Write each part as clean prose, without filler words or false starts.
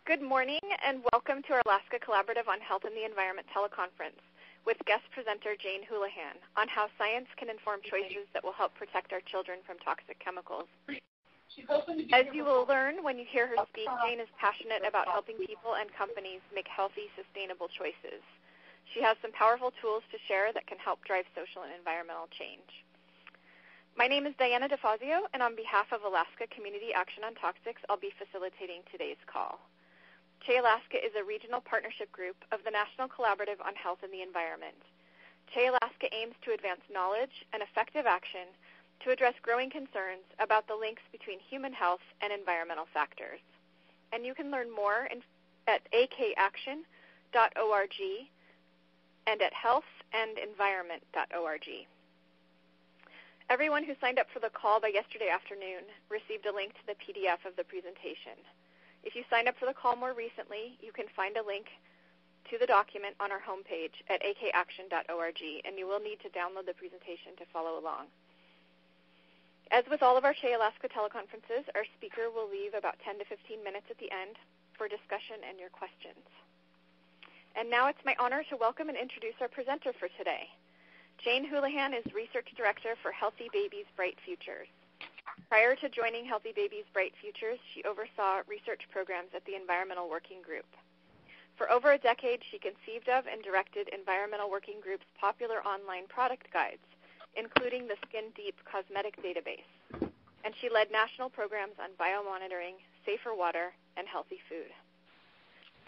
Good morning and welcome to our Alaska Collaborative on Health and the Environment teleconference with guest presenter Jane Houlihan on how science can inform choices that will help protect our children from toxic chemicals. As you will learn when you hear her speak, Jane is passionate about helping people and companies make healthy, sustainable choices. She has some powerful tools to share that can help drive social and environmental change. My name is Diana DeFazio, and on behalf of Alaska Community Action on Toxics, I'll be facilitating today's call. CHE Alaska is a regional partnership group of the National Collaborative on Health and the Environment. CHE Alaska aims to advance knowledge and effective action to address growing concerns about the links between human health and environmental factors. And you can learn more at akaction.org and at healthandenvironment.org. Everyone who signed up for the call by yesterday afternoon received a link to the PDF of the presentation. If you signed up for the call more recently, you can find a link to the document on our homepage at akaction.org, and you will need to download the presentation to follow along. As with all of our CHE Alaska teleconferences, our speaker will leave about 10 to 15 minutes at the end for discussion and your questions. And now it's my honor to welcome and introduce our presenter for today. Jane Houlihan is Research Director for Healthy Babies, Bright Futures. Prior to joining Healthy Babies, Bright Futures, she oversaw research programs at the Environmental Working Group. For over a decade, she conceived of and directed Environmental Working Group's popular online product guides, including the Skin Deep Cosmetic database. And she led national programs on biomonitoring, safer water, and healthy food.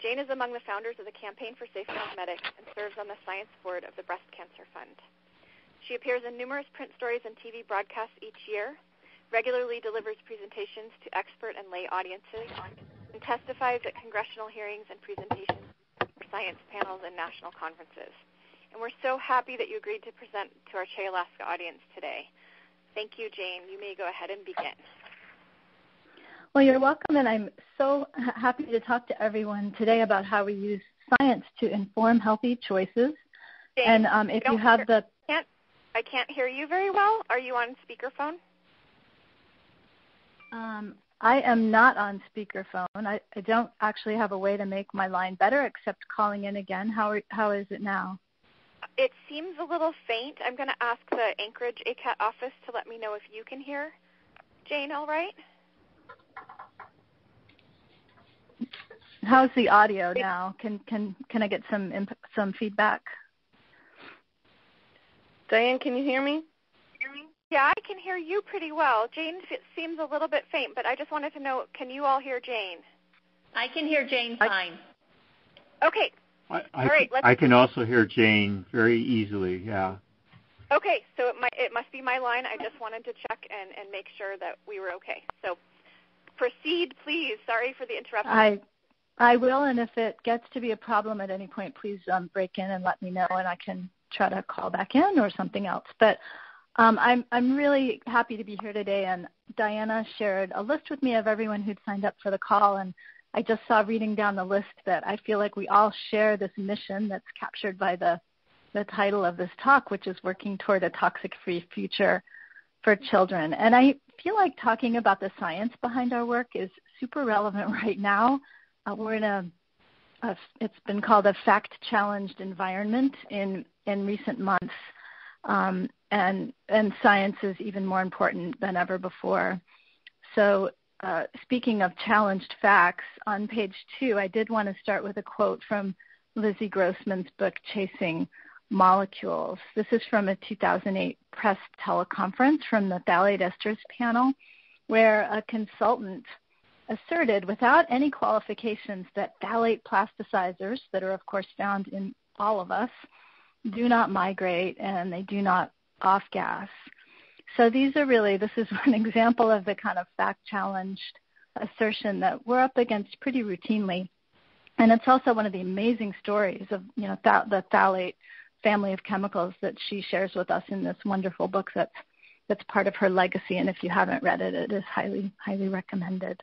Jane is among the founders of the Campaign for Safe Cosmetics and serves on the Science Board of the Breast Cancer Fund. She appears in numerous print stories and TV broadcasts each year, regularly delivers presentations to expert and lay audiences, and testifies at congressional hearings and presentations for science panels and national conferences. And we're so happy that you agreed to present to our CHE Alaska audience today. Thank you, Jane. You may go ahead and begin. Well, you're welcome, and I'm so happy to talk to everyone today about how we use science to inform healthy choices. Jane, and if you have the... I can't hear you very well. Are you on speakerphone? I am not on speakerphone. I don't actually have a way to make my line better except calling in again. How is it now? It seems a little faint. I'm going to ask the Anchorage ACAT office to let me know if you can hear. Jane, all right? How's the audio now? Can I get some feedback? Diane, can you hear me? Yeah, I can hear you pretty well. Jane seems a little bit faint, but I just wanted to know, can you all hear Jane? I can hear Jane fine. Okay. I can also hear Jane very easily, yeah. Okay, so it must be my line. I just wanted to check and make sure that we were okay. So proceed, please. Sorry for the interruption. I will, and if it gets to be a problem at any point, please break in and let me know, and I can try to call back in or something else. But I'm really happy to be here today, and Diana shared a list with me of everyone who'd signed up for the call, and I just saw reading down the list that I feel like we all share this mission that's captured by the title of this talk, which is working toward a toxic-free future for children. And I feel like talking about the science behind our work is super relevant right now. We're in it's been called a fact-challenged environment in recent months. And science is even more important than ever before. So speaking of challenged facts, on page 2, I did want to start with a quote from Lizzie Grossman's book, Chasing Molecules. This is from a 2008 press teleconference from the phthalate esters panel, where a consultant asserted without any qualifications that phthalate plasticizers, that are of course found in all of us, do not migrate and they do not off-gas. So this is one example of the kind of fact-challenged assertion that we're up against pretty routinely. And it's also one of the amazing stories of, the phthalate family of chemicals that she shares with us in this wonderful book that's part of her legacy. And if you haven't read it, it is highly, highly recommended.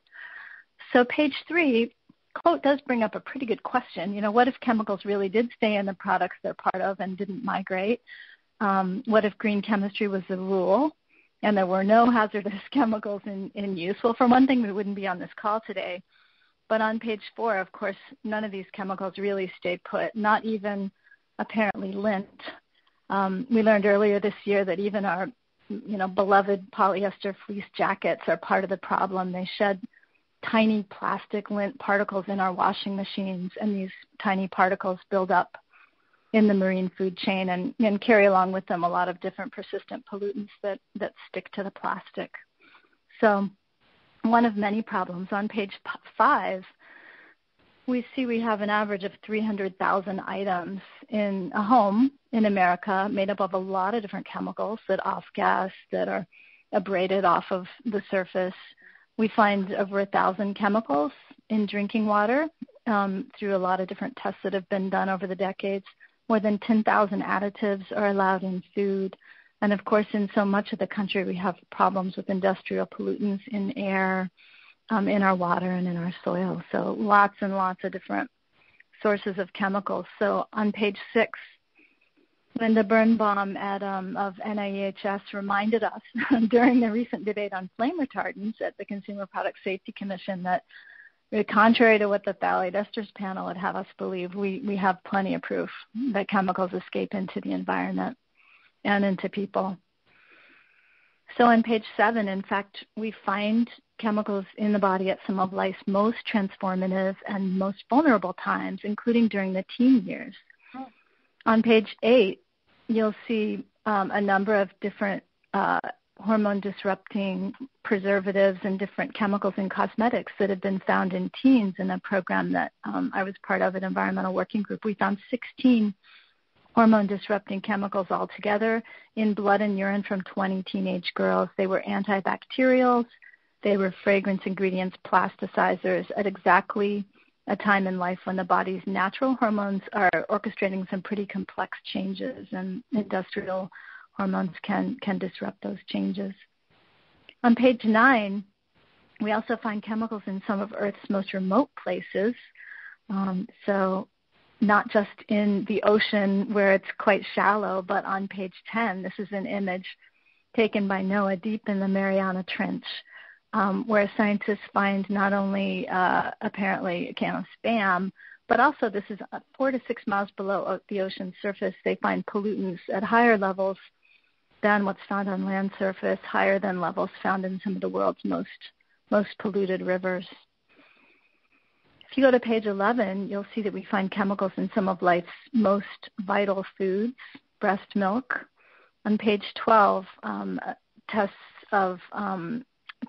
So page 3, quote does bring up a pretty good question. What if chemicals really did stay in the products they're part of and didn't migrate? What if green chemistry was the rule and there were no hazardous chemicals in use? Well, for one thing, we wouldn't be on this call today. But on page 4, of course, none of these chemicals really stay put, not even apparently lint. We learned earlier this year that even our beloved polyester fleece jackets are part of the problem. They shed tiny plastic lint particles in our washing machines, and these tiny particles build up in the marine food chain and carry along with them a lot of different persistent pollutants that stick to the plastic. So one of many problems. On page 5, we see we have an average of 300,000 items in a home in America made up of a lot of different chemicals that off-gas, that are abraded off of the surface. We find over 1,000 chemicals in drinking water through a lot of different tests that have been done over the decades. More than 10,000 additives are allowed in food. And, of course, in so much of the country, we have problems with industrial pollutants in air, in our water, and in our soil. So lots and lots of different sources of chemicals. So on page 6, Linda Birnbaum of NIEHS reminded us during the recent debate on flame retardants at the Consumer Product Safety Commission that, contrary to what the phthalate esters panel would have us believe, we have plenty of proof that chemicals escape into the environment and into people. So on page 7, in fact, we find chemicals in the body at some of life's most transformative and most vulnerable times, including during the teen years. On page 8, you'll see a number of different hormone-disrupting preservatives and different chemicals in cosmetics that have been found in teens in a program that I was part of at Environmental Working Group. We found 16 hormone-disrupting chemicals altogether in blood and urine from 20 teenage girls. They were antibacterials. They were fragrance ingredients, plasticizers at exactly a time in life when the body's natural hormones are orchestrating some pretty complex changes, and industrial hormones can disrupt those changes. On page 9, we also find chemicals in some of Earth's most remote places. So not just in the ocean where it's quite shallow, but on page 10, this is an image taken by NOAA deep in the Mariana Trench, where scientists find not only apparently a can of spam, but also this is 4 to 6 miles below the ocean surface. They find pollutants at higher levels than what's found on land surface, higher than levels found in some of the world's most polluted rivers. If you go to page 11, you'll see that we find chemicals in some of life's most vital foods, breast milk. On page 12, tests of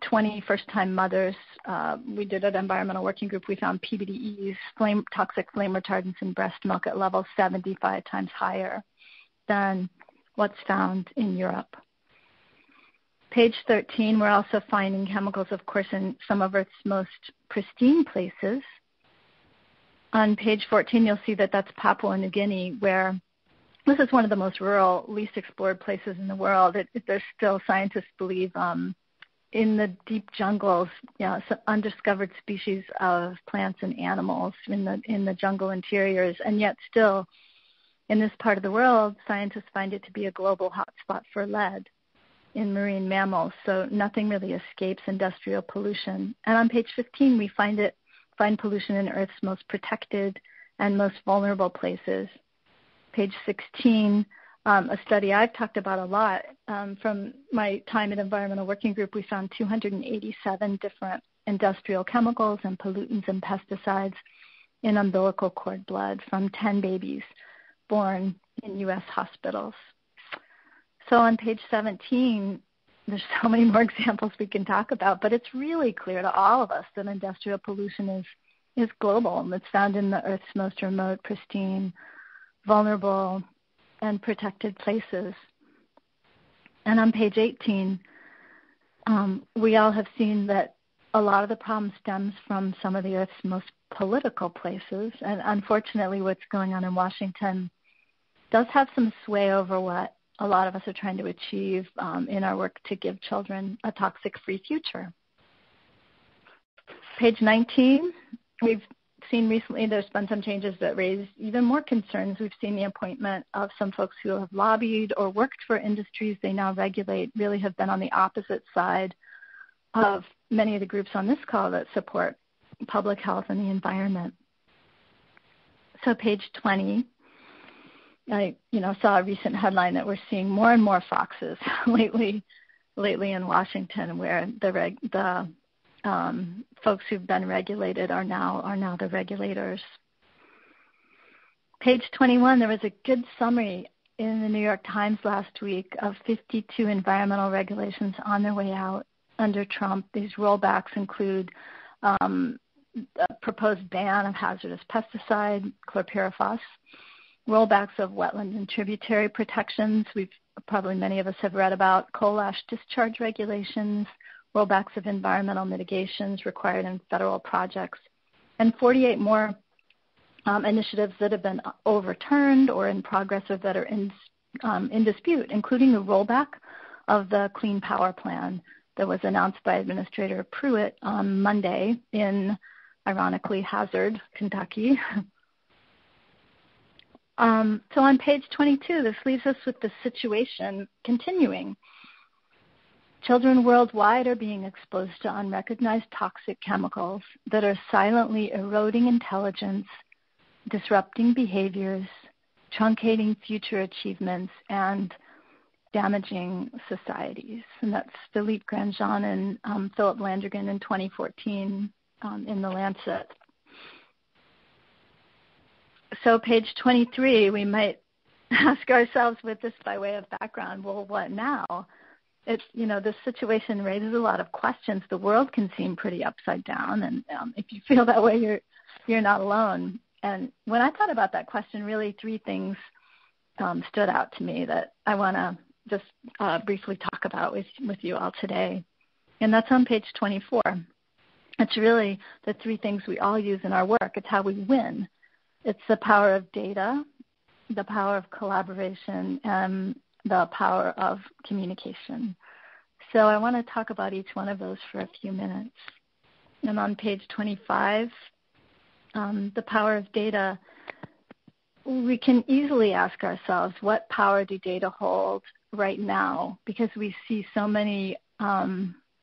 20 first-time mothers. We did at Environmental Working Group. We found PVDs, toxic flame retardants in breast milk at levels 75 times higher than what's found in Europe. Page 13, we're also finding chemicals, of course, in some of Earth's most pristine places. On page 14, you'll see that that's Papua New Guinea, where this is one of the most rural, least explored places in the world. There's still, scientists believe, in the deep jungles, some undiscovered species of plants and animals in the jungle interiors, and yet still, in this part of the world, scientists find it to be a global hotspot for lead in marine mammals, so nothing really escapes industrial pollution. And on page 15, we find pollution in Earth's most protected and most vulnerable places. Page 16, a study I've talked about a lot from my time at Environmental Working Group, we found 287 different industrial chemicals and pollutants and pesticides in umbilical cord blood from 10 babies born in U.S. hospitals. So on page 17, there's so many more examples we can talk about, but it's really clear to all of us that industrial pollution is global. It's found in the Earth's most remote, pristine, vulnerable, and protected places. And on page 18, we all have seen that a lot of the problem stems from some of the Earth's most political places. And unfortunately, what's going on in Washington does have some sway over what a lot of us are trying to achieve in our work to give children a toxic-free future. Page 19, we've seen recently there's been some changes that raise even more concerns. We've seen the appointment of some folks who have lobbied or worked for industries they now regulate, really have been on the opposite side of many of the groups on this call that support public health and the environment. So page 20, I saw a recent headline that we're seeing more and more foxes lately in Washington, where the folks who've been regulated are now the regulators. Page 21, there was a good summary in the New York Times last week of 52 environmental regulations on their way out under Trump. These rollbacks include a proposed ban of hazardous pesticide, chlorpyrifos, rollbacks of wetland and tributary protections. Probably many of us have read about coal ash discharge regulations, rollbacks of environmental mitigations required in federal projects, and 48 more initiatives that have been overturned or in progress or that are in dispute, including the rollback of the Clean Power Plan that was announced by Administrator Pruitt on Monday in, ironically, Hazard, Kentucky. So on page 22, this leaves us with the situation continuing. Children worldwide are being exposed to unrecognized toxic chemicals that are silently eroding intelligence, disrupting behaviors, truncating future achievements, and damaging societies. And that's Philippe Grandjean and Philip Landrigan in 2014 in The Lancet. So page 23, we might ask ourselves with this by way of background, well, what now? It's, this situation raises a lot of questions. The world can seem pretty upside down, and if you feel that way, you're not alone. And when I thought about that question, really three things stood out to me that I want to just briefly talk about with you all today. And that's on page 24. It's really the three things we all use in our work. It's how we win. It's the power of data, the power of collaboration, and the power of communication. So I want to talk about each one of those for a few minutes. And on page 25, the power of data, we can easily ask ourselves, what power do data hold right now? Because we see so many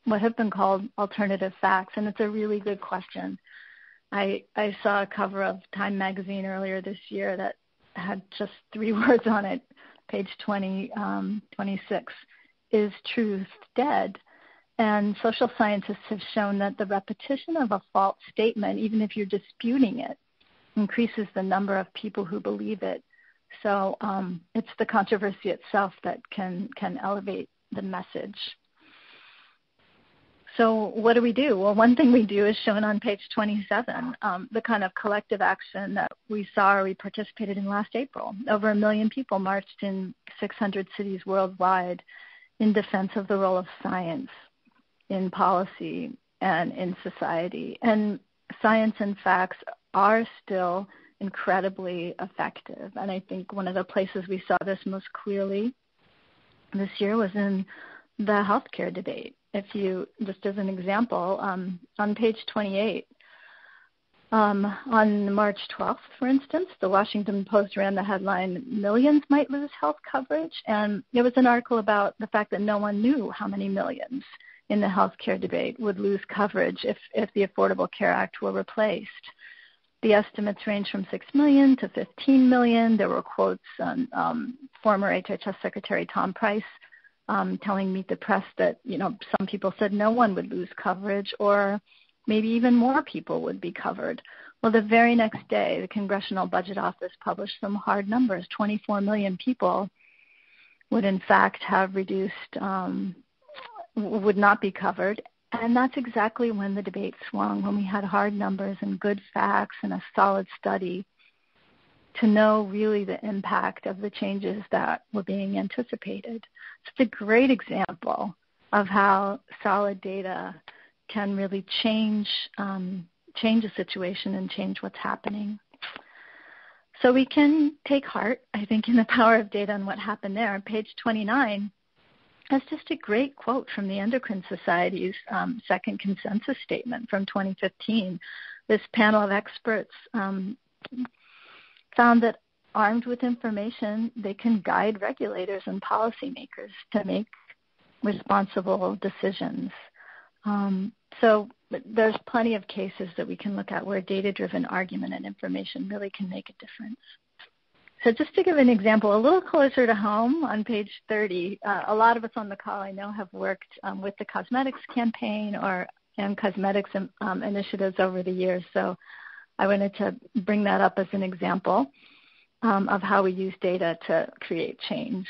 what have been called alternative facts, and it's a really good question. I saw a cover of Time magazine earlier this year that had just 3 words on it, page 26, is truth dead? And social scientists have shown that the repetition of a false statement, even if you're disputing it, increases the number of people who believe it. So it's the controversy itself that can elevate the message. So what do we do? Well, one thing we do is shown on page 27, the kind of collective action that we saw or we participated in last April. Over 1 million people marched in 600 cities worldwide in defense of the role of science in policy and in society. And science and facts are still incredibly effective. And I think one of the places we saw this most clearly this year was in the healthcare debate. If you, just as an example, on page 28, on March 12th, for instance, the Washington Post ran the headline, "Millions might lose health coverage," and there was an article about the fact that no one knew how many millions in the healthcare debate would lose coverage if the Affordable Care Act were replaced. The estimates range from 6 million to 15 million. There were quotes on former HHS Secretary Tom Price telling Meet the Press that, some people said no one would lose coverage, or maybe even more people would be covered. Well, the very next day, the Congressional Budget Office published some hard numbers. 24 million people would, in fact, have reduced, would not be covered. And that's exactly when the debate swung, when we had hard numbers and good facts and a solid study to know really the impact of the changes that were being anticipated. It's a great example of how solid data can really change a situation and change what's happening. So we can take heart, I think, in the power of data and what happened there. On page 29, that's just a great quote from the Endocrine Society's second consensus statement from 2015. This panel of experts found that armed with information, they can guide regulators and policymakers to make responsible decisions. So there's plenty of cases that we can look at where data-driven argument and information really can make a difference. So just to give an example, a little closer to home on page 30, a lot of us on the call I know have worked with the Cosmetics campaign and Cosmetics initiatives over the years. So I wanted to bring that up as an example of how we use data to create change.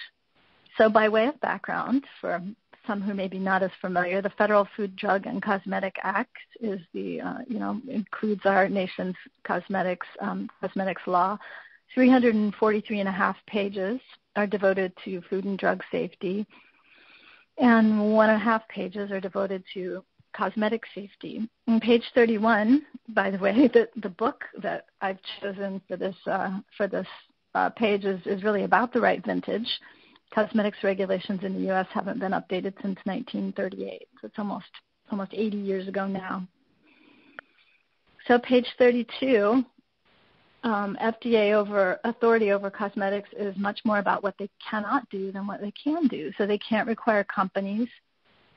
So by way of background, for some who may be not as familiar, the Federal Food, Drug, and Cosmetic Act is includes our nation's cosmetics law. 343.5 pages are devoted to food and drug safety, and 1.5 pages are devoted to cosmetic safety. On page 31, by the way, the book that I've chosen for this page is really about the right vintage. Cosmetics regulations in the U.S. haven't been updated since 1938, so it's almost 80 years ago now. So page 32, FDA authority over cosmetics is much more about what they cannot do than what they can do. So they can't require companies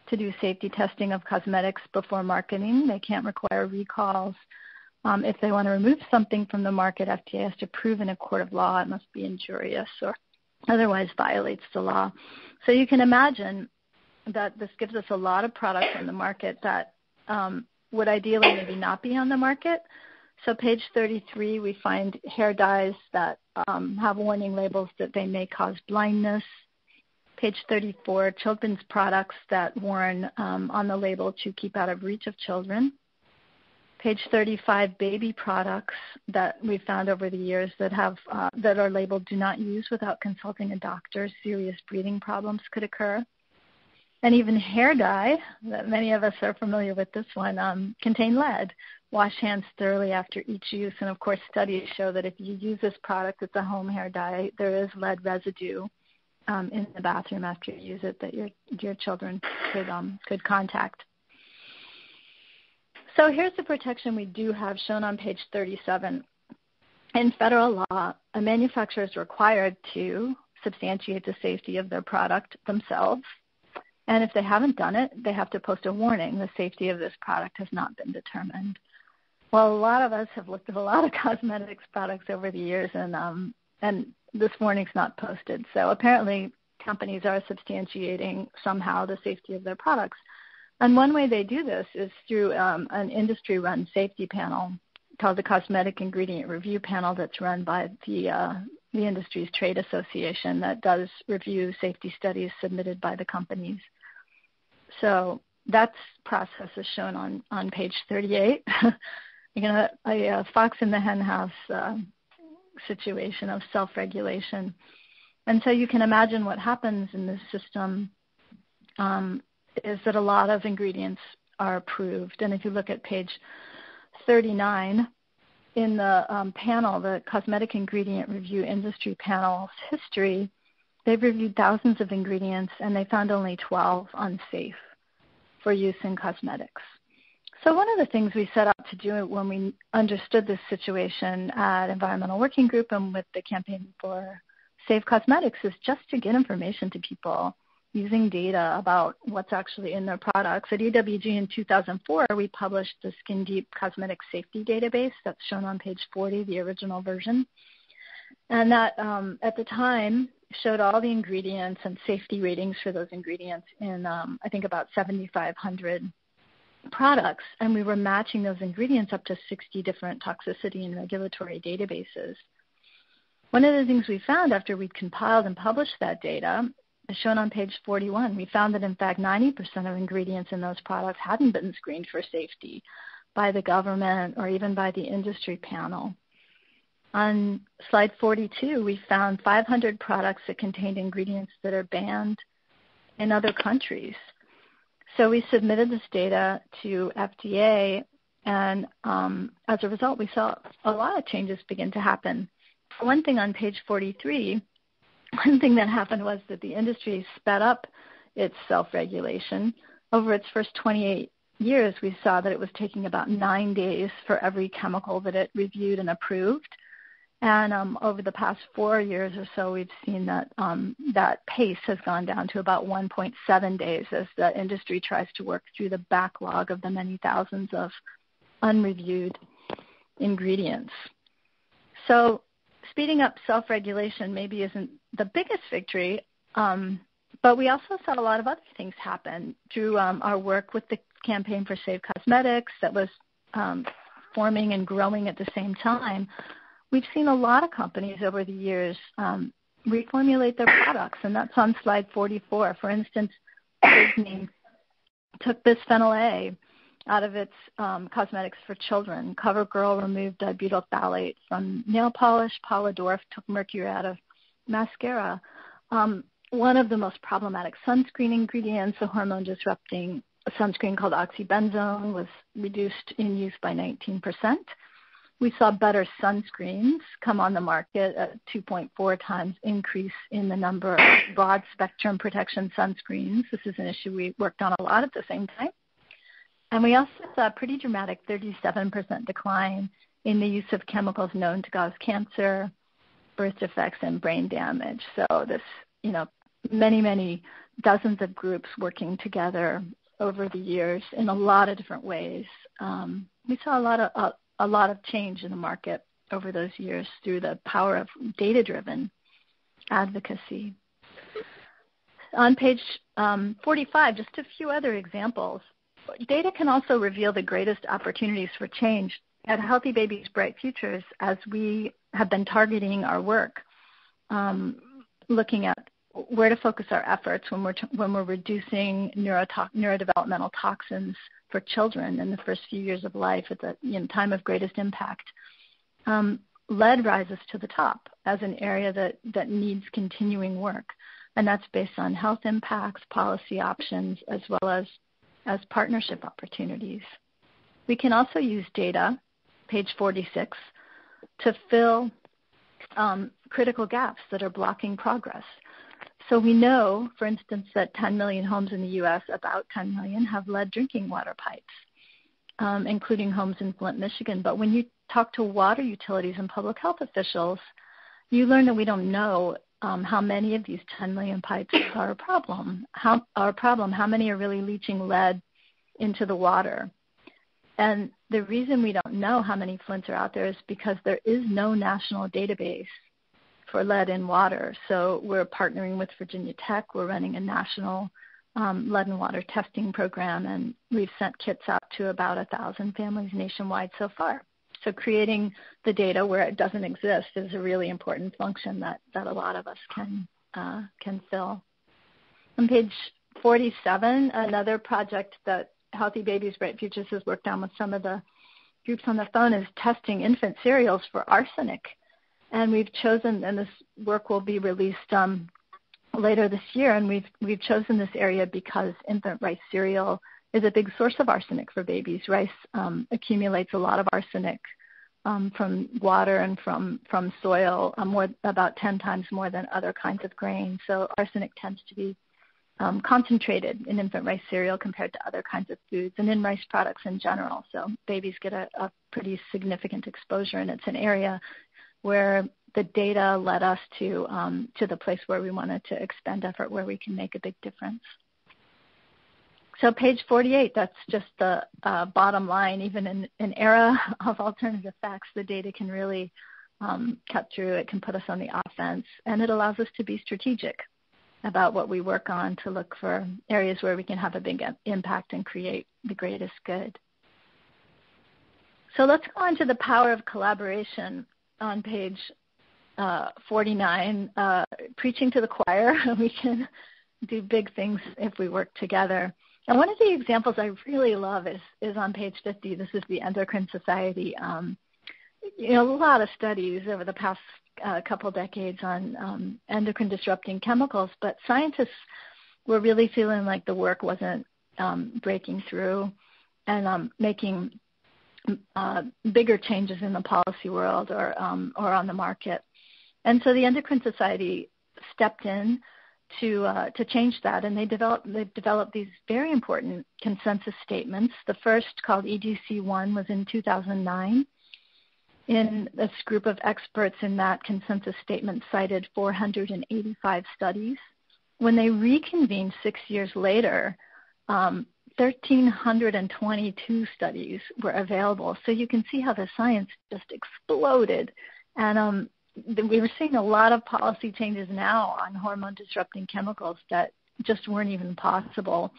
to do safety testing of cosmetics before marketing. They can't require recalls. If they want to remove something from the market, FDA has to prove in a court of law it must be injurious or otherwise violates the law. So you can imagine that this gives us a lot of products on the market that would ideally maybe not be on the market. So page 33, we find hair dyes that have warning labels that they may cause blindness. Page 34, children's products that warn on the label to keep out of reach of children. Page 35, baby products that we found over the years that are labeled do not use without consulting a doctor. Serious breathing problems could occur. And even hair dye, that many of us are familiar with this one, contain lead. Wash hands thoroughly after each use. And, of course, studies show that if you use this product, it's a home hair dye, there is lead residue in the bathroom after you use it that your children could contact. So here's the protection we do have shown on page 37. In federal law, a manufacturer is required to substantiate the safety of their product themselves. And if they haven't done it, they have to post a warning. The safety of this product has not been determined. Well, a lot of us have looked at a lot of cosmetics products over the years, and this warning's not posted. So apparently companies are substantiating somehow the safety of their products. And one way they do this is through an industry-run safety panel called the Cosmetic Ingredient Review Panel that's run by the industry's trade association that does review safety studies submitted by the companies. So that process is shown on page 38. A fox in the hen house situation of self-regulation. And so you can imagine what happens in this system is that a lot of ingredients are approved. And if you look at page 39, in the panel, the Cosmetic Ingredient Review Industry Panel's history, they've reviewed thousands of ingredients, and they found only 12 unsafe for use in cosmetics. So one of the things we set out to do when we understood this situation at Environmental Working Group and with the Campaign for Safe Cosmetics is just to get information to people using data about what's actually in their products. At EWG in 2004, we published the Skin Deep Cosmetic Safety Database that's shown on page 40, the original version. And that, at the time, showed all the ingredients and safety ratings for those ingredients in, I think, about 7,500 products. And we were matching those ingredients up to 60 different toxicity and regulatory databases. One of the things we found after we'd compiled and published that data, as shown on page 41, we found that, in fact, 90% of ingredients in those products hadn't been screened for safety by the government or even by the industry panel. On slide 42, we found 500 products that contained ingredients that are banned in other countries. So we submitted this data to FDA, and as a result, we saw a lot of changes begin to happen. For one thing, on page 43, one thing that happened was that the industry sped up its self-regulation. Over its first 28 years, we saw that it was taking about 9 days for every chemical that it reviewed and approved. And over the past 4 years or so, we've seen that that pace has gone down to about 1.7 days as the industry tries to work through the backlog of the many thousands of unreviewed ingredients. So speeding up self-regulation maybe isn't the biggest victory, but we also saw a lot of other things happen through our work with the Campaign for Safe Cosmetics that was forming and growing at the same time. We've seen a lot of companies over the years reformulate their products, and that's on slide 44. For instance, Disney took bisphenol A out of its cosmetics for children. CoverGirl removed dibutyl phthalate from nail polish. Polidorf took mercury out of mascara. One of the most problematic sunscreen ingredients, a hormone-disrupting sunscreen called oxybenzone, was reduced in use by 19%. We saw better sunscreens come on the market, a 2.4 times increase in the number of broad-spectrum protection sunscreens. This is an issue we worked on a lot at the same time. And we also saw a pretty dramatic 37% decline in the use of chemicals known to cause cancer, birth defects, and brain damage. So this, many dozens of groups working together over the years in a lot of different ways. We saw a lot of change in the market over those years through the power of data-driven advocacy. On page 45, just a few other examples. Data can also reveal the greatest opportunities for change at Healthy Babies, Bright Futures as we have been targeting our work, looking at where to focus our efforts when we're reducing neurodevelopmental toxins for children in the first few years of life at the time of greatest impact. Lead rises to the top as an area that needs continuing work, and that's based on health impacts, policy options, as well as partnership opportunities. We can also use data, page 46, to fill critical gaps that are blocking progress. So we know, for instance, that 10 million homes in the U.S., about 10 million, have lead drinking water pipes, including homes in Flint, Michigan. But when you talk to water utilities and public health officials, you learn that we don't know how many of these 10 million pipes are a problem. How many are really leaching lead into the water? And the reason we don't know how many Flints are out there is because there is no national database for lead in water. So we're partnering with Virginia Tech. We're running a national lead and water testing program, and we've sent kits out to about 1,000 families nationwide so far. So creating the data where it doesn't exist is a really important function that a lot of us can fill. On page 47, another project that Healthy Babies, Bright Futures has worked on with some of the groups on the phone is testing infant cereals for arsenic. And we've chosen, and this work will be released later this year, and we've chosen this area because infant rice cereal is a big source of arsenic for babies. Rice accumulates a lot of arsenic from water and from soil, about 10 times more than other kinds of grain. So arsenic tends to be concentrated in infant rice cereal compared to other kinds of foods and in rice products in general. So babies get a pretty significant exposure, and it's an area where the data led us to the place where we wanted to expend effort, where we can make a big difference. So page 48, that's just the bottom line. Even in an era of alternative facts, the data can really cut through. It can put us on the offense, and it allows us to be strategic about what we work on to look for areas where we can have a big impact and create the greatest good. So let's go on to the power of collaboration on page 49. Preaching to the choir, we can do big things if we work together. And one of the examples I really love is on page 50. This is the Endocrine Society. A lot of studies over the past couple decades on endocrine disrupting chemicals, but scientists were really feeling like the work wasn't breaking through and making bigger changes in the policy world or on the market. And so the Endocrine Society stepped in to change that, and they've developed these very important consensus statements. The first, called EDC1, was in 2009. In this group of experts in that consensus statement cited 485 studies. When they reconvened 6 years later, 1,322 studies were available. So you can see how the science just exploded. And we were seeing a lot of policy changes now on hormone-disrupting chemicals that just weren't even possible,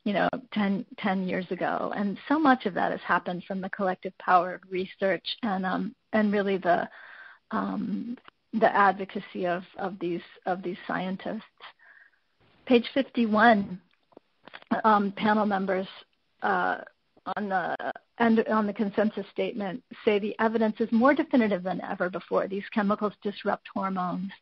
10 years ago. And so much of that has happened from the collective power of research and really the advocacy of these scientists. Page 51, panel members on the consensus statement say the evidence is more definitive than ever before. These chemicals disrupt hormones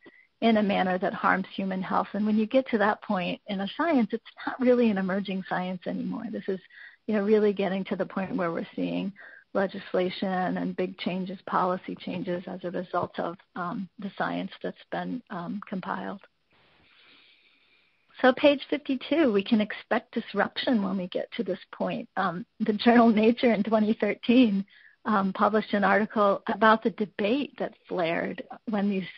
in a manner that harms human health. And when you get to that point in a science, it's not really an emerging science anymore. This is, really getting to the point where we're seeing legislation and big changes, policy changes as a result of the science that's been compiled. So page 52, we can expect disruption when we get to this point. The journal Nature in 2013 published an article about the debate that flared when these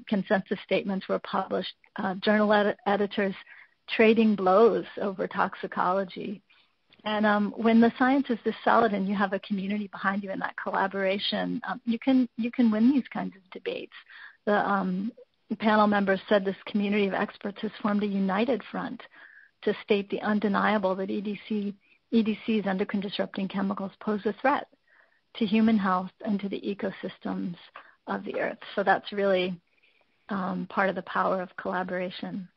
consensus statements were published. Journal editors trading blows over toxicology. And when the science is this solid and you have a community behind you in that collaboration, you can win these kinds of debates. The panel members said this community of experts has formed a united front to state the undeniable that EDC's endocrine disrupting chemicals pose a threat to human health and to the ecosystems of the earth. So that's really part of the power of collaboration.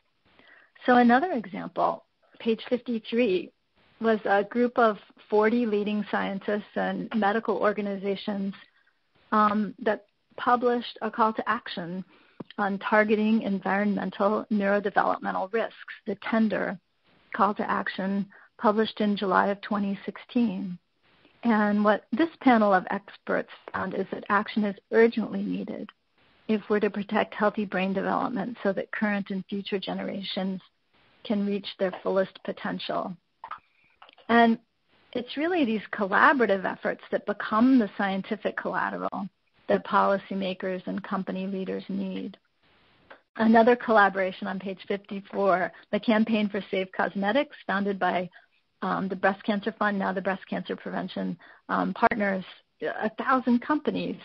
So another example, page 53, was a group of 40 leading scientists and medical organizations that published a call to action on targeting environmental neurodevelopmental risks, the tender call to action published in July of 2016. And what this panel of experts found is that action is urgently needed if we're to protect healthy brain development so that current and future generations can reach their fullest potential. And it's really these collaborative efforts that become the scientific collateral that policymakers and company leaders need. Another collaboration on page 54, the Campaign for Safe Cosmetics, founded by the Breast Cancer Fund, now the Breast Cancer Prevention Partners. 1,000 companies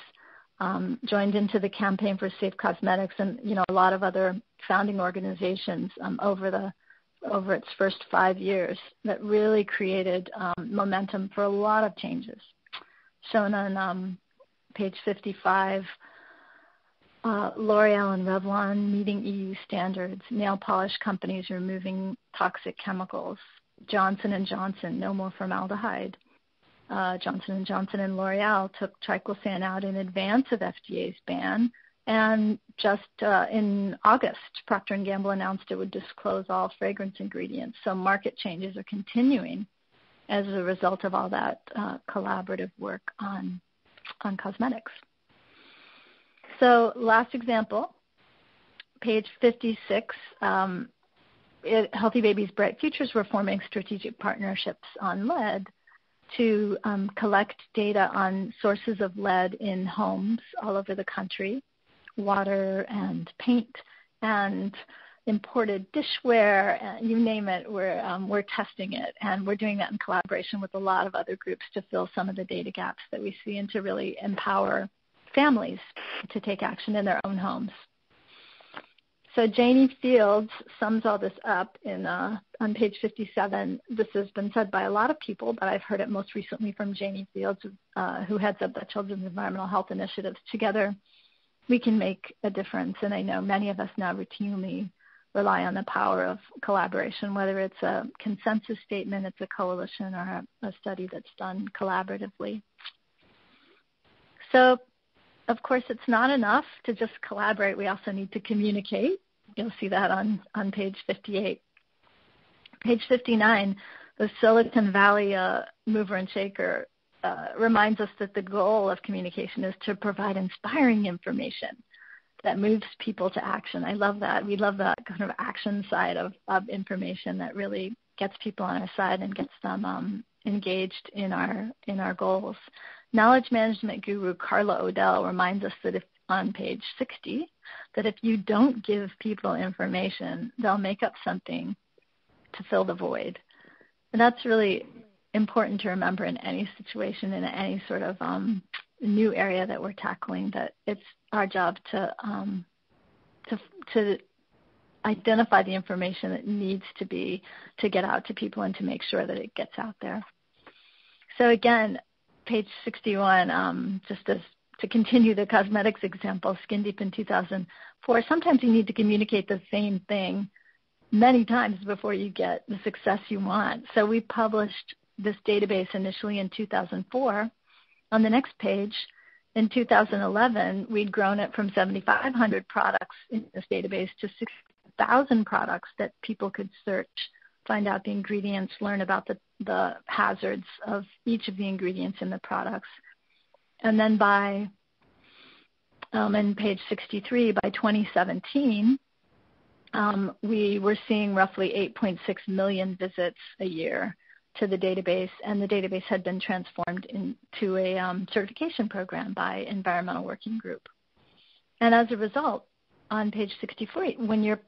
joined into the Campaign for Safe Cosmetics, and a lot of other founding organizations over its first 5 years that really created momentum for a lot of changes. Shown on page 55. L'Oreal and Revlon meeting EU standards, nail polish companies removing toxic chemicals, Johnson & Johnson, no more formaldehyde. Johnson & Johnson and L'Oreal took triclosan out in advance of FDA's ban, and just in August, Procter & Gamble announced it would disclose all fragrance ingredients. So market changes are continuing as a result of all that collaborative work on cosmetics. So last example, page 56, Healthy Babies, Bright Futures were forming strategic partnerships on lead to collect data on sources of lead in homes all over the country, water and paint and imported dishware, you name it, we're testing it. And we're doing that in collaboration with a lot of other groups to fill some of the data gaps that we see and to really empower families to take action in their own homes. So Janie Fields sums all this up on page 57. This has been said by a lot of people, but I've heard it most recently from Janie Fields, who heads up the Children's Environmental Health Initiatives. Together, we can make a difference, and I know many of us now routinely rely on the power of collaboration, whether it's a consensus statement, it's a coalition, or a study that's done collaboratively. So, of course, it's not enough to just collaborate. We also need to communicate. You'll see that on page 58. Page 59, the Silicon Valley mover and shaker reminds us that the goal of communication is to provide inspiring information that moves people to action. I love that. We love that kind of action side of information that really gets people on our side and gets them engaged in our goals. knowledge management guru Carla Odell reminds us that if on page 60, that if you don't give people information, they'll make up something to fill the void. And that's really important to remember in any situation, in any sort of new area that we're tackling, that it's our job to identify the information that needs to get out to people and to make sure that it gets out there. So again, page 61, just as to continue the cosmetics example, Skin Deep in 2004, sometimes you need to communicate the same thing many times before you get the success you want. So we published this database initially in 2004. On the next page, in 2011, we'd grown it from 7,500 products in this database to 6,000 products that people could search, find out the ingredients, learn about the hazards of each of the ingredients in the products. And then by, in page 63, by 2017, we were seeing roughly 8.6 million visits a year to the database, and the database had been transformed into a certification program by Environmental Working Group. And as a result, on page 64, when you're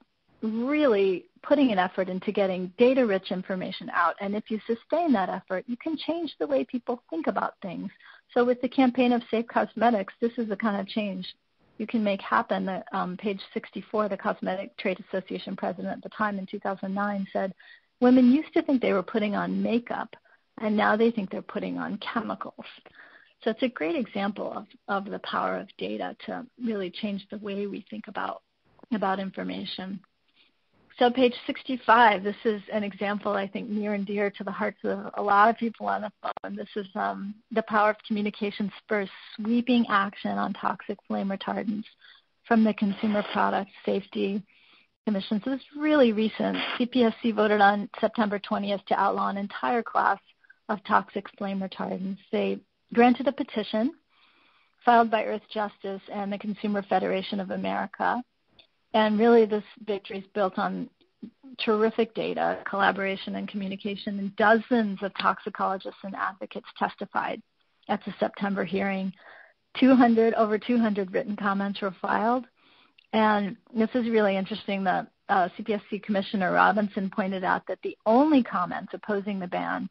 really putting an effort into getting data-rich information out, and if you sustain that effort, you can change the way people think about things. So with the campaign of Safe Cosmetics, this is the kind of change you can make happen. Page 64, the Cosmetic Trade Association president at the time in 2009 said, women used to think they were putting on makeup, and now they think they're putting on chemicals. So it's a great example of the power of data to really change the way we think about information. So page 65, this is an example I think near and dear to the hearts of a lot of people on the phone. This is the power of communication spurs sweeping action on toxic flame retardants from the Consumer Product Safety Commission. So this is really recent. CPSC voted on September 20th to outlaw an entire class of toxic flame retardants. They granted a petition filed by Earth Justice and the Consumer Federation of America. And really this victory is built on terrific data, collaboration, and communication. And dozens of toxicologists and advocates testified at the September hearing. Over 200 written comments were filed. And this is really interesting that CPSC Commissioner Robinson pointed out that the only comments opposing the ban,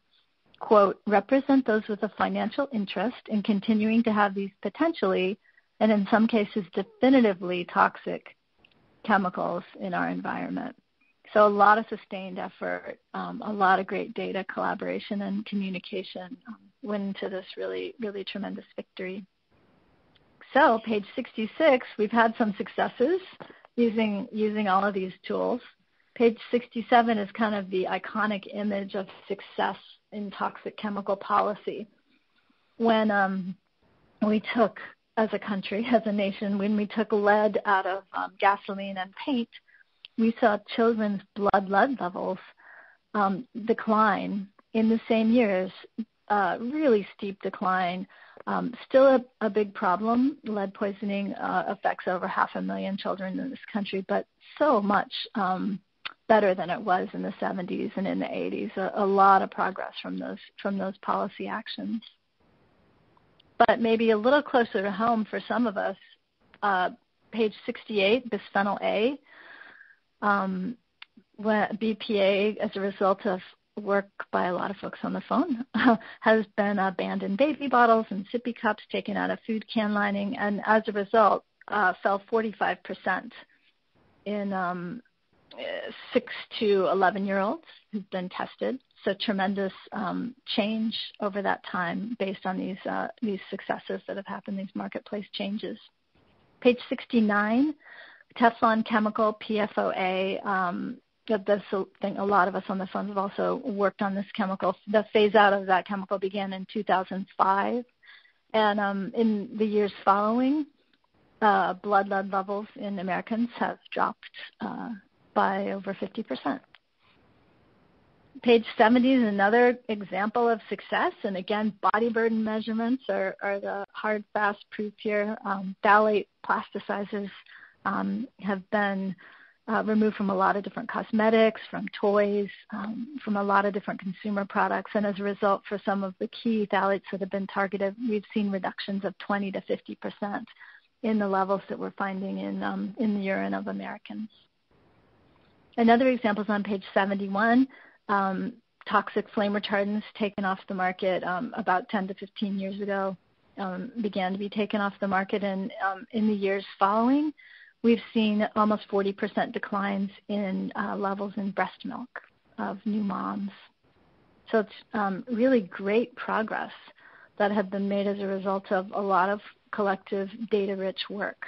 quote, represent those with a financial interest in continuing to have these potentially, and in some cases definitively toxic chemicals in our environment. So a lot of sustained effort, a lot of great data collaboration and communication went into this really, really tremendous victory. So page 66, we've had some successes using all of these tools. Page 67 is kind of the iconic image of success in toxic chemical policy. When we took, as a country, as a nation, when we took lead out of gasoline and paint, we saw children's blood lead levels decline in the same years, really steep decline. Still a big problem. Lead poisoning affects over 500,000 children in this country, but so much better than it was in the 70s and in the 80s. A lot of progress from those policy actions. But maybe a little closer to home for some of us, page 68, bisphenol A. BPA, as a result of work by a lot of folks on the phone, has been banned in baby bottles and sippy cups, taken out of food can lining, and as a result fell 45% in 6 to 11-year-olds who've been tested. So tremendous change over that time based on these successes that have happened, these marketplace changes. Page 69, Teflon chemical, PFOA. That's a thing. A lot of us on the phone have also worked on this chemical. The phase out of that chemical began in 2005. And in the years following, blood lead levels in Americans have dropped by over 50%. Page 70 is another example of success. And again, body burden measurements are the hard, fast proof here. Phthalate plasticizers have been removed from a lot of different cosmetics, from toys, from a lot of different consumer products. And as a result, for some of the key phthalates that have been targeted, we've seen reductions of 20 to 50% in the levels that we're finding in the urine of Americans. Another example is on page 71. Toxic flame retardants taken off the market about 10 to 15 years ago, began to be taken off the market. And in the years following, we've seen almost 40% declines in levels in breast milk of new moms. So it's really great progress that have been made as a result of a lot of collective data-rich work.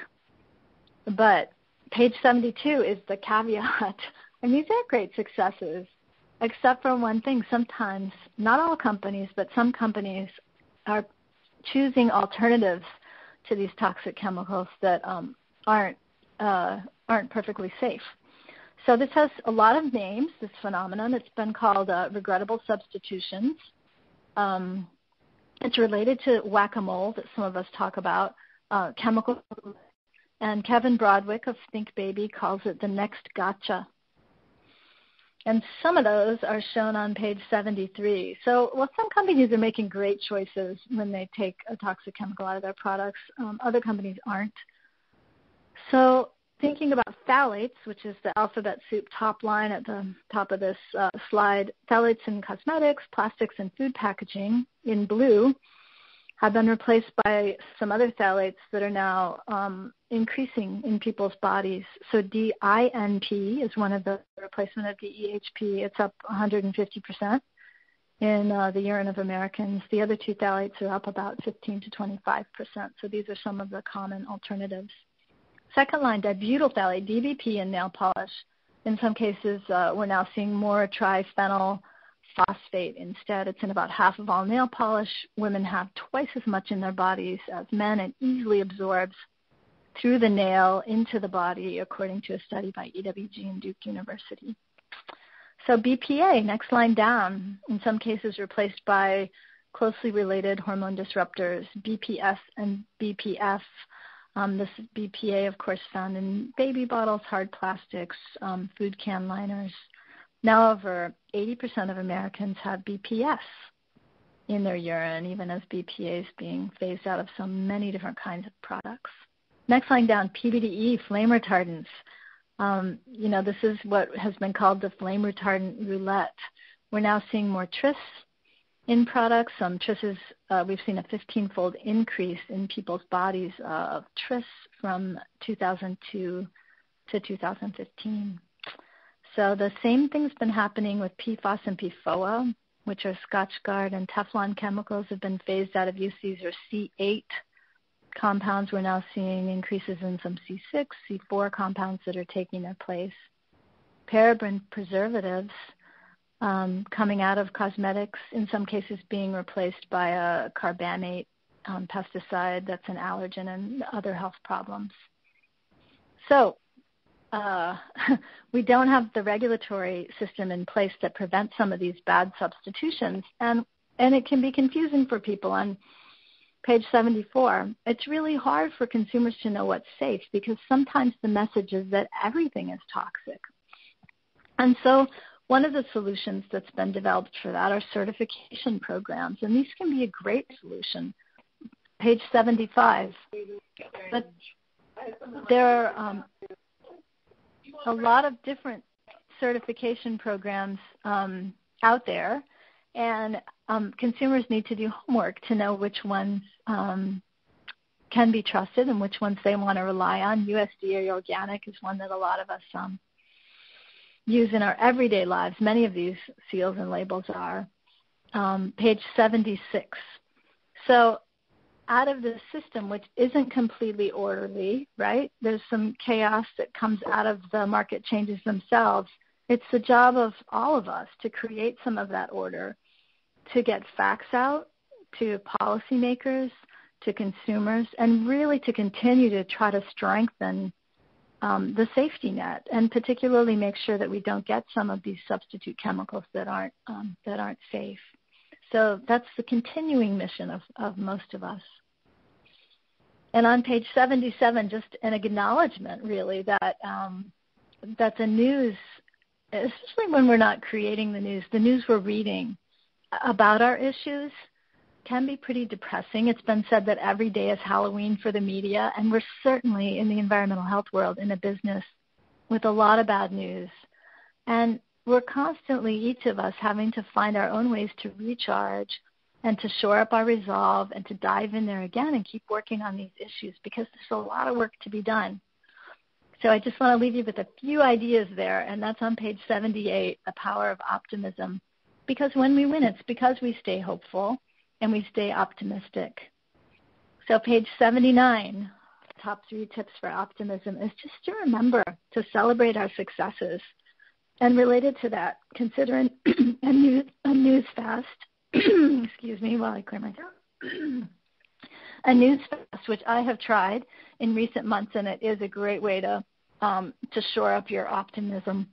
But page 72 is the caveat. And these are great successes, except for one thing. Sometimes, not all companies, but some companies are choosing alternatives to these toxic chemicals that aren't perfectly safe. So this has a lot of names, this phenomenon. It's been called regrettable substitutions. It's related to whack-a-mole that some of us talk about, chemical. And Kevin Broadwick of Think Baby calls it the next gotcha. And some of those are shown on page 73. So, some companies are making great choices when they take a toxic chemical out of their products. Other companies aren't. So thinking about phthalates, which is the alphabet soup top line at the top of this slide, phthalates in cosmetics, plastics, and food packaging in blue have been replaced by some other phthalates that are now increasing in people's bodies. So DINP is one of the replacement of DEHP. It's up 150% in the urine of Americans. The other two phthalates are up about 15 to 25%. So these are some of the common alternatives. Second line, dibutyl phthalate, DBP, in nail polish. In some cases, we're now seeing more triphenyl phosphate instead. It's in about half of all nail polish. Women have twice as much in their bodies as men and easily absorbs through the nail into the body, according to a study by EWG and Duke University. So BPA, next line down, in some cases replaced by closely related hormone disruptors, BPS and BPF. This BPA, of course, found in baby bottles, hard plastics, food can liners. Now over 80% of Americans have BPS in their urine, even as BPA is being phased out of so many different kinds of products. Next line down, Pvd Flame Retardants. This is what has been called the flame retardant roulette. We're now seeing more tris in products. Tris we've seen a 15-fold increase in people's bodies of tris from 2002 to 2015. So the same thing's been happening with PFOS and PFOA, which are Scotchgard and Teflon chemicals, have been phased out of use. These are C8 compounds. We're now seeing increases in some C6, C4 compounds that are taking their place. Paraben preservatives coming out of cosmetics, in some cases being replaced by a carbamate pesticide that's an allergen and other health problems. So we don't have the regulatory system in place that prevents some of these bad substitutions, and it can be confusing for people. On page 74, it's really hard for consumers to know what's safe because sometimes the message is that everything is toxic. And so one of the solutions that's been developed for that are certification programs, and these can be a great solution. Page 75. But there are a lot of different certification programs out there, and consumers need to do homework to know which ones can be trusted and which ones they want to rely on. USDA Organic is one that a lot of us use in our everyday lives. Many of these seals and labels are. Page 76. So out of the system, which isn't completely orderly, right? There's some chaos that comes out of the market changes themselves. It's the job of all of us to create some of that order, to get facts out to policymakers, to consumers, and really to continue to try to strengthen the safety net, and particularly make sure that we don't get some of these substitute chemicals that aren't safe. So that's the continuing mission of most of us. And on page 77, just an acknowledgement, really, that that the news, especially when we're not creating the news we're reading about our issues can be pretty depressing. It's been said that every day is Halloween for the media, and we're certainly in the environmental health world in a business with a lot of bad news. And we're constantly, each of us, having to find our own ways to recharge and to shore up our resolve and to dive in there again and keep working on these issues because there's a lot of work to be done. So I just want to leave you with a few ideas there, and that's on page 78, The Power of Optimism. Because when we win, it's because we stay hopeful and we stay optimistic. So page 79, top 3 tips for optimism, is just to remember to celebrate our successes. And related to that, consider a news fast, excuse me while I clear my throat, a news fast, which I have tried in recent months, and it is a great way to shore up your optimism.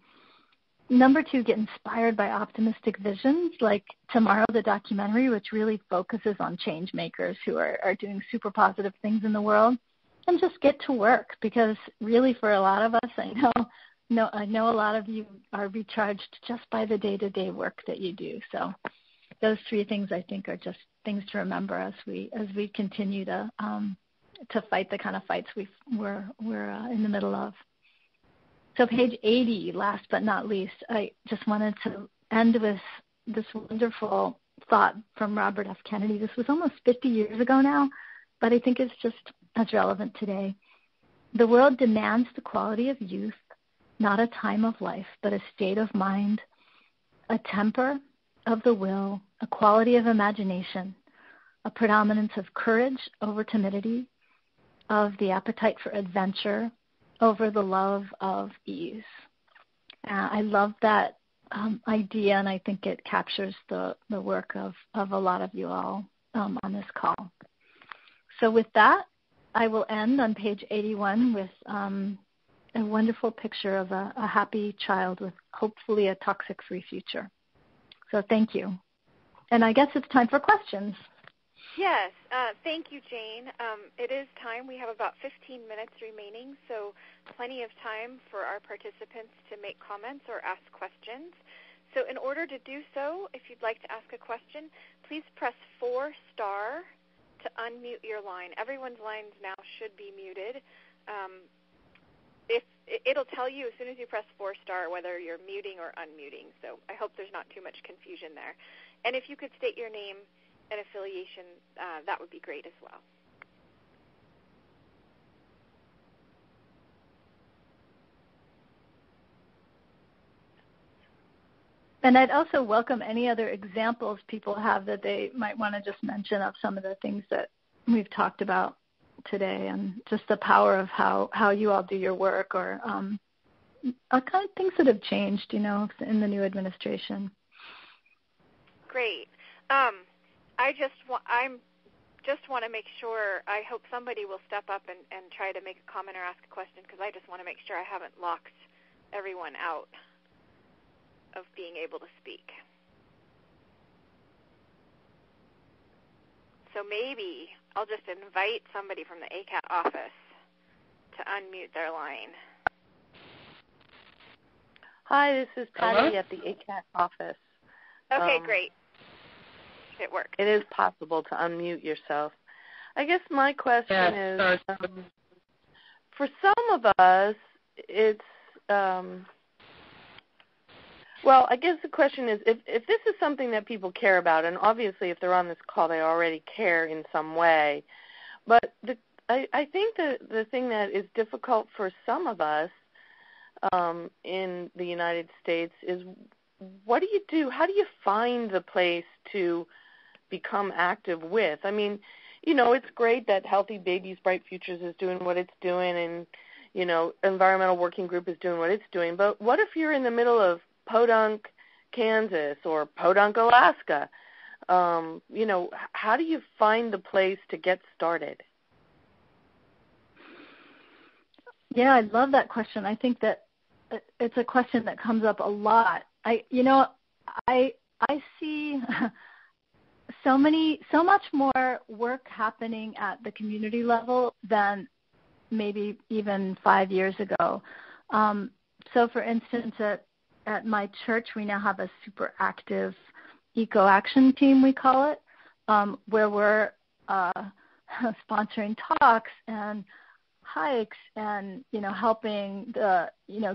Number 2, get inspired by optimistic visions, like Tomorrow, the documentary, which really focuses on change makers who are doing super positive things in the world, and just get to work, because really for a lot of us, I know a lot of you are recharged just by the day-to-day work that you do. So those 3 things I think are just things to remember as we continue to fight the kind of fights we're in the middle of. So page 80, last but not least, I just wanted to end with this wonderful thought from Robert F. Kennedy. This was almost 50 years ago now, but I think it's just as relevant today. The world demands the quality of youth, not a time of life, but a state of mind, a temper of the will, a quality of imagination, a predominance of courage over timidity, of the appetite for adventure over the love of ease. I love that idea, and I think it captures the work of a lot of you all on this call. So with that, I will end on page 81 with a wonderful picture of a happy child with hopefully a toxic-free future. So thank you. And I guess it's time for questions. Yes, thank you, Jane. It is time. We have about 15 minutes remaining, so plenty of time for our participants to make comments or ask questions. So in order to do so, if you'd like to ask a question, please press 4* to unmute your line. Everyone's lines now should be muted. If it'll tell you as soon as you press 4* whether you're muting or unmuting, so I hope there's not too much confusion there. And if you could state your name and affiliation, that would be great as well. And I'd also welcome any other examples people have that they might want to just mention of some of the things that we've talked about today, and just the power of how you all do your work, or kind of things that have changed, in the new administration. Great. I just want to make sure, I hope somebody will step up and try to make a comment or ask a question, because I just want to make sure I haven't locked everyone out of being able to speak. So maybe I'll just invite somebody from the ACAT office to unmute their line. Hi, this is Patty at the ACAT office. Okay, great. It worked. It is possible to unmute yourself. I guess my question is, for some of us, it's, well, I guess the question is, if this is something that people care about, and obviously if they're on this call, they already care in some way, but I think the thing that is difficult for some of us in the United States is, what do you do? How do you find the place to become active with? I mean, it's great that Healthy Babies, Bright Futures is doing what it's doing, and, Environmental Working Group is doing what it's doing. But what if you're in the middle of Podunk, Kansas, or Podunk, Alaska? How do you find the place to get started? Yeah, I love that question. I think that it's a question that comes up a lot. I see so much more work happening at the community level than maybe even 5 years ago. So, for instance, at my church, we now have a super active eco-action team, we call it, where we're sponsoring talks and hikes and, helping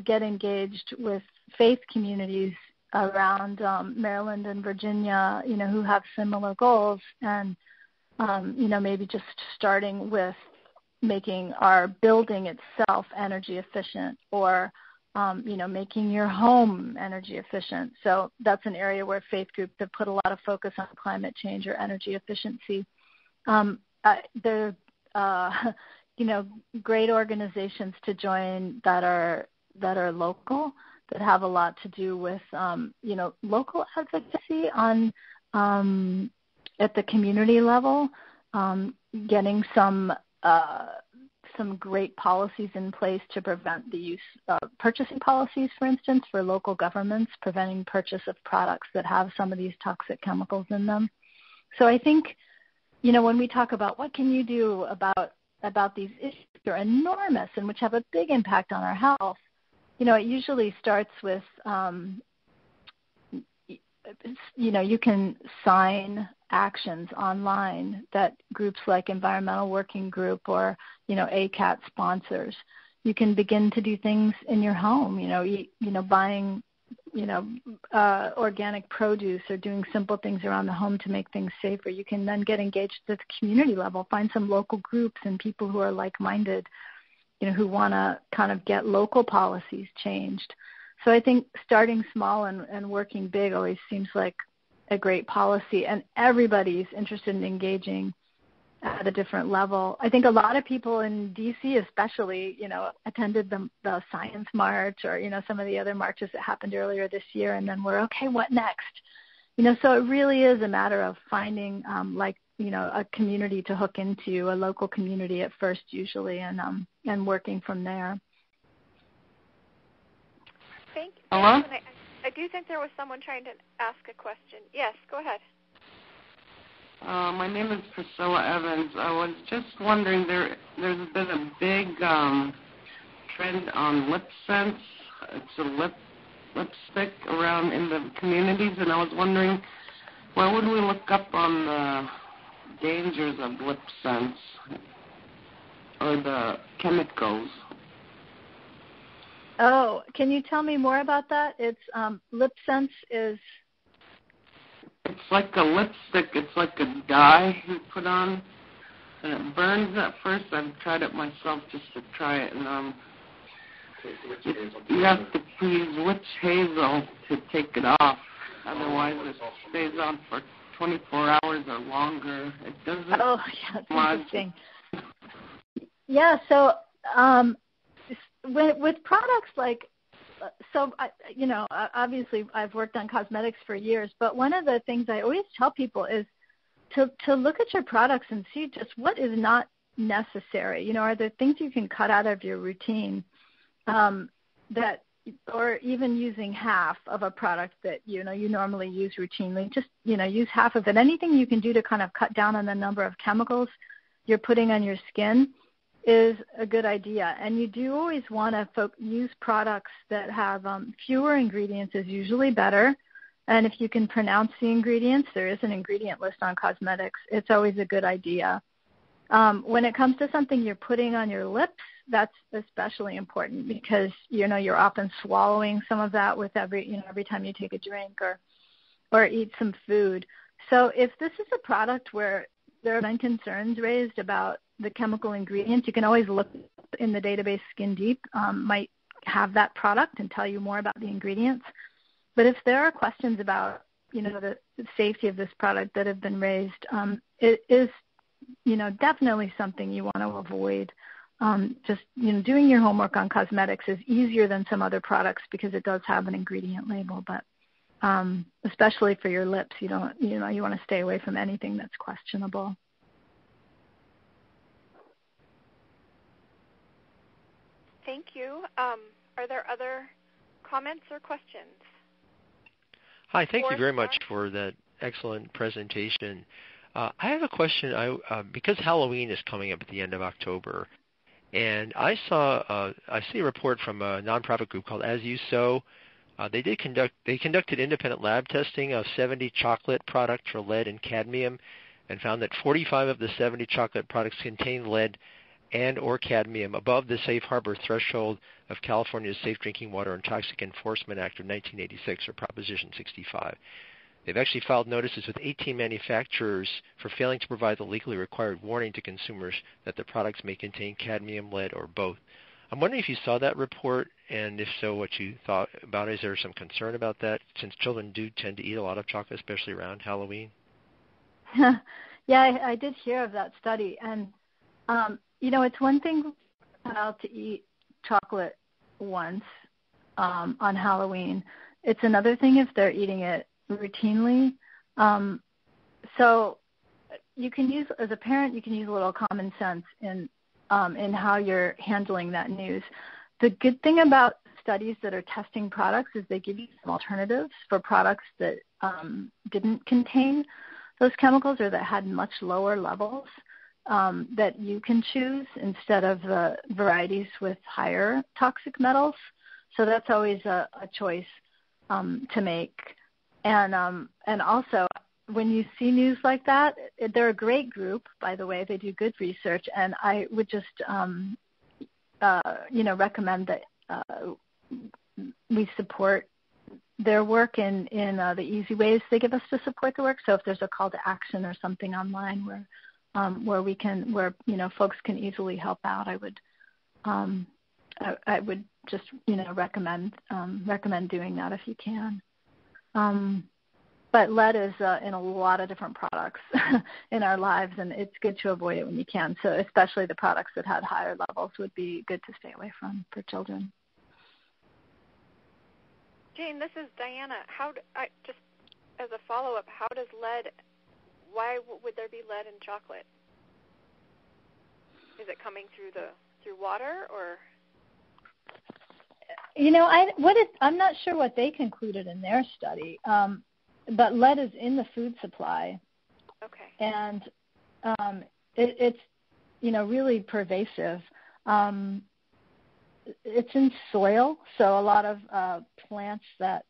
get engaged with faith communities around Maryland and Virginia, who have similar goals, and, maybe just starting with making our building itself energy efficient, or making your home energy efficient. So that's an area where faith groups have put a lot of focus on climate change or energy efficiency. There are, great organizations to join that are local, that have a lot to do with, local advocacy on at the community level, getting some great policies in place to prevent the use of purchasing policies, for instance, for local governments, preventing purchase of products that have some of these toxic chemicals in them. So I think, when we talk about what can you do about these issues, they're enormous and which have a big impact on our health. It usually starts with, you can sign actions online that groups like Environmental Working Group or, ACAT sponsors. You can begin to do things in your home, buying, organic produce or doing simple things around the home to make things safer. You can then get engaged at the community level, find some local groups and people who are like-minded, who want to kind of get local policies changed. So I think starting small and working big always seems like a great policy, and everybody's interested in engaging at a different level. I think a lot of people in D.C. especially, attended the Science March or, some of the other marches that happened earlier this year, and then we're, okay, what next? So it really is a matter of finding, a community to hook into, a local community at first usually, and working from there. Thank you. Hello? I do think there was someone trying to ask a question. Yes, go ahead. My name is Priscilla Evans. I was just wondering, there's been a big trend on lip sense. It's a lipstick around in the communities, and I was wondering, where would we look up on the dangers of lip sense or the chemicals? Oh, can you tell me more about that? It's lip sense is... It's like a lipstick. It's like a dye you put on, and it burns at first. I've tried it myself just to try it, and you have to use witch hazel to take it off. Otherwise, it stays on for 24 hours or longer. It doesn't. Oh, yeah, that's interesting. Yeah, so with products like, so, obviously I've worked on cosmetics for years, but one of the things I always tell people is to look at your products and see just what is not necessary. Are there things you can cut out of your routine that, or even using half of a product that, you normally use routinely, just, use half of it. Anything you can do to kind of cut down on the number of chemicals you're putting on your skin is a good idea. And you do always want to use products that have fewer ingredients is usually better. And if you can pronounce the ingredients, there is an ingredient list on cosmetics. It's always a good idea. When it comes to something you're putting on your lips, that's especially important because, you're often swallowing some of that with every time you take a drink or eat some food. So if this is a product where there have been concerns raised about the chemical ingredients, you can always look in the database. Skin Deep might have that product and tell you more about the ingredients. But if there are questions about, the safety of this product that have been raised, it is, definitely something you want to avoid. Just, doing your homework on cosmetics is easier than some other products because it does have an ingredient label. But especially for your lips, you want to stay away from anything that's questionable. Thank you. Are there other comments or questions? Hi, thank you very much for that excellent presentation. I have a question. Because Halloween is coming up at the end of October, And I see a report from a nonprofit group called As You Sow. They conducted independent lab testing of 70 chocolate products for lead and cadmium, and found that 45 of the 70 chocolate products contained lead and or cadmium above the safe harbor threshold of California's Safe Drinking Water and Toxic Enforcement Act of 1986, or Proposition 65. They've actually filed notices with 18 manufacturers for failing to provide the legally required warning to consumers that the products may contain cadmium, lead, or both. I'm wondering if you saw that report, and if so, what you thought about it. Is there some concern about that, since children do tend to eat a lot of chocolate, especially around Halloween? Yeah, I did hear of that study, and it's one thing for a child to eat chocolate once on Halloween. It's another thing if they're eating it routinely. So you can use, as a parent, you can use a little common sense in how you're handling that news. The good thing about studies that are testing products is they give you some alternatives for products that didn't contain those chemicals or that had much lower levels that you can choose instead of the varieties with higher toxic metals. So that's always a choice to make. And also, when you see news like that, they're a great group, by the way. They do good research, and I would just, recommend that we support their work in the easy ways they give us to support the work. So if there's a call to action or something online where folks can easily help out, I would just recommend doing that if you can. But lead is in a lot of different products in our lives, and it's good to avoid it when you can. So especially the products that had higher levels would be good to stay away from for children. Jane, this is Diana. Just as a follow-up, why would there be lead in chocolate? Is it coming through water, or? I'm not sure what they concluded in their study, but lead is in the food supply. Okay. And it's really pervasive. It's in soil, so a lot of plants that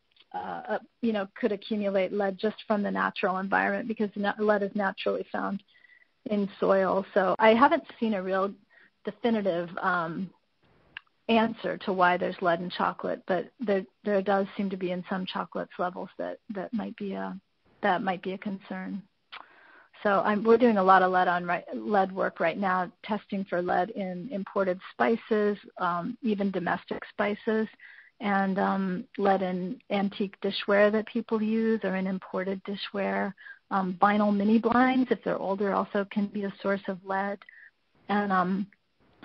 could accumulate lead just from the natural environment, because lead is naturally found in soil. So I haven't seen a real definitive answer to why there's lead in chocolate, but there does seem to be in some chocolates levels that might be a concern. So we're doing a lot of lead work right now, testing for lead in imported spices, even domestic spices, and lead in antique dishware that people use or in imported dishware. Vinyl mini blinds, if they're older, also can be a source of lead. And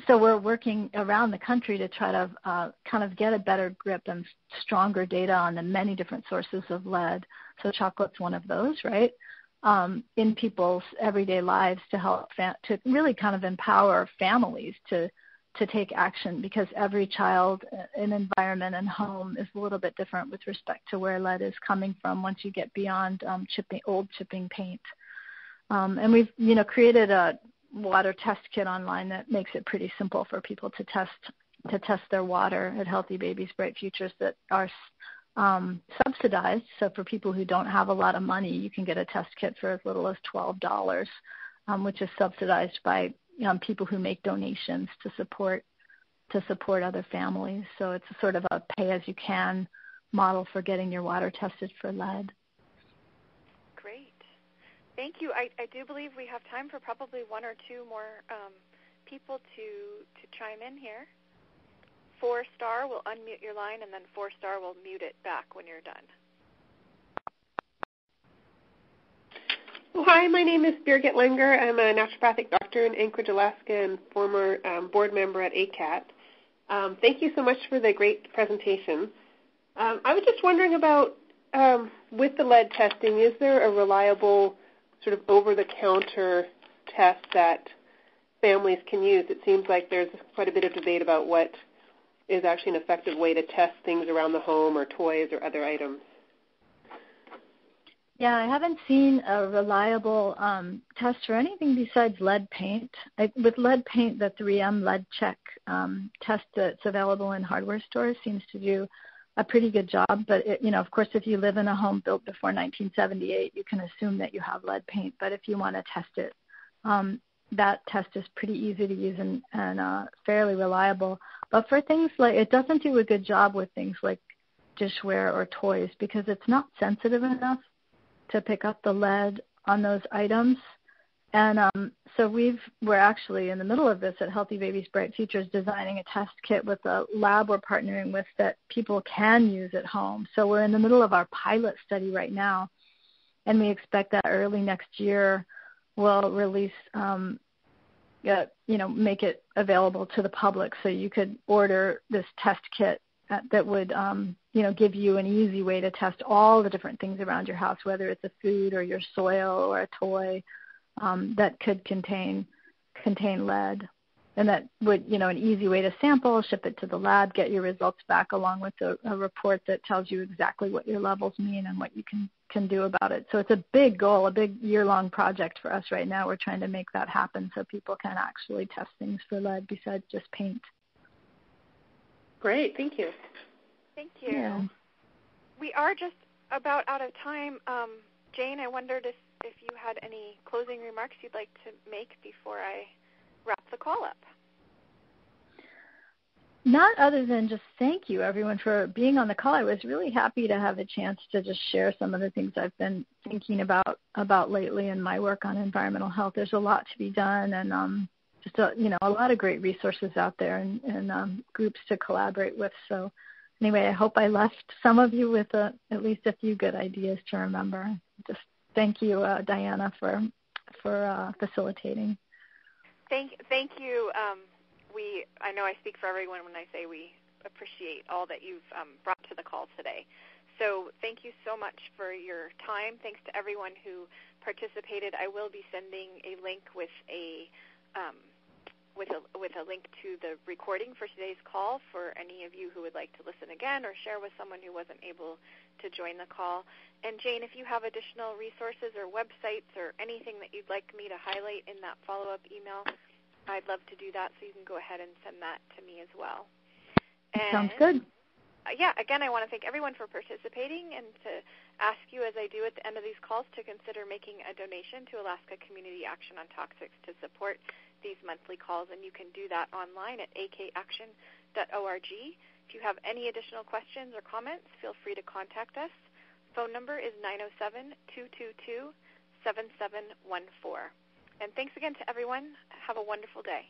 so we're working around the country to try to kind of get a better grip and stronger data on the many different sources of lead. So chocolate's one of those, right? In people's everyday lives to help to really kind of empower families to take action, because every child and environment and home is a little bit different with respect to where lead is coming from once you get beyond old chipping paint. And we've created a water test kit online that makes it pretty simple for people to test their water at Healthy Babies, Bright Futures, that are subsidized. So for people who don't have a lot of money, you can get a test kit for as little as $12, which is subsidized by people who make donations to support other families. So it's a sort of a pay-as-you-can model for getting your water tested for lead. Great. Thank you. I do believe we have time for probably one or two more people to chime in here. 4-star will unmute your line, and then 4-star will mute it back when you're done. Well, hi, my name is Birgit Lenger. I'm a naturopathic doctor in Anchorage, Alaska, and former board member at ACAT. Thank you so much for the great presentation. I was just wondering about, with the lead testing, is there a reliable sort of over-the-counter test that families can use? It seems like there's quite a bit of debate about what is actually an effective way to test things around the home or toys or other items. Yeah, I haven't seen a reliable test for anything besides lead paint. With lead paint, the 3M lead check test that's available in hardware stores seems to do a pretty good job. But, of course, if you live in a home built before 1978, you can assume that you have lead paint. But if you want to test it, that test is pretty easy to use and fairly reliable. But for things like, it doesn't do a good job with things like dishware or toys because it's not sensitive enough to pick up the lead on those items. And so we're actually in the middle of this at Healthy Babies Bright Futures, designing a test kit with a lab we're partnering with that people can use at home. So we're in the middle of our pilot study right now, and we expect that early next year we'll release, make it available to the public so you could order this test kit that would, give you an easy way to test all the different things around your house, whether it's a food or your soil or a toy that could contain lead. And that would, an easy way to sample, ship it to the lab, get your results back along with a report that tells you exactly what your levels mean and what you can do about it. So it's a big goal, a big year-long project for us right now. We're trying to make that happen so people can actually test things for lead besides just paint. Great, thank you. Thank you. Yeah. We are just about out of time. Jane, I wondered if you had any closing remarks you'd like to make before I wrap the call up. Not other than just thank you, everyone, for being on the call. I was really happy to have a chance to just share some of the things I've been thinking about lately in my work on environmental health. There's a lot to be done, and just a lot of great resources out there and groups to collaborate with. So anyway, I hope I left some of you with at least a few good ideas to remember. Just thank you, Diana, for facilitating. Thank you. I know I speak for everyone when I say we appreciate all that you've brought to the call today. So thank you so much for your time. Thanks to everyone who participated. I will be sending a link with a link to the recording for today's call for any of you who would like to listen again or share with someone who wasn't able to join the call. And Jane, if you have additional resources or websites or anything that you'd like me to highlight in that follow-up email, I'd love to do that, so you can go ahead and send that to me as well. And, sounds good. Again, I want to thank everyone for participating and to ask you, as I do at the end of these calls, to consider making a donation to Alaska Community Action on Toxics to support these monthly calls, and you can do that online at akaction.org. If you have any additional questions or comments, feel free to contact us. Phone number is 907-222-7714. And thanks again to everyone. Have a wonderful day.